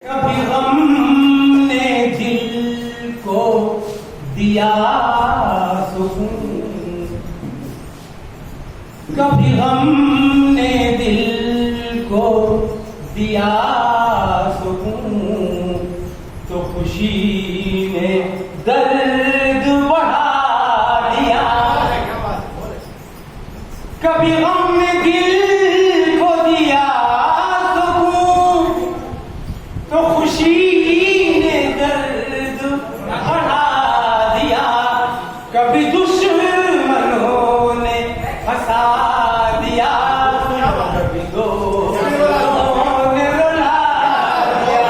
कभी गम ने दिल को दिया सुकून, कभी गम ने दिल को दिया सुकून, तो खुशी ने दर्द बढ़ा दिया। कभी गम ने दिल को दिया सुकून, तो खुशी ने दर्द बढ़ा दिया। कभी दुश्मनों ने हंसा दिया, कभी दोस्तों ने रुला दिया।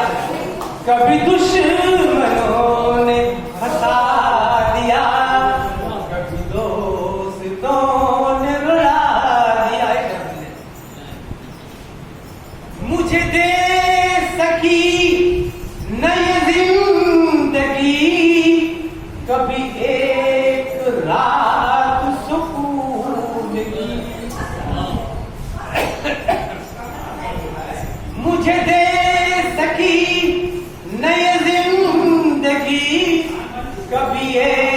कभी दुश्मनों ने हंसा दिया, कभी दोस्तों ने रुला दिया। मुझे दे सकी नई जिंदगी, कभी एक रात सुकून की। मुझे दे सकी नई जिंदगी, कभी एक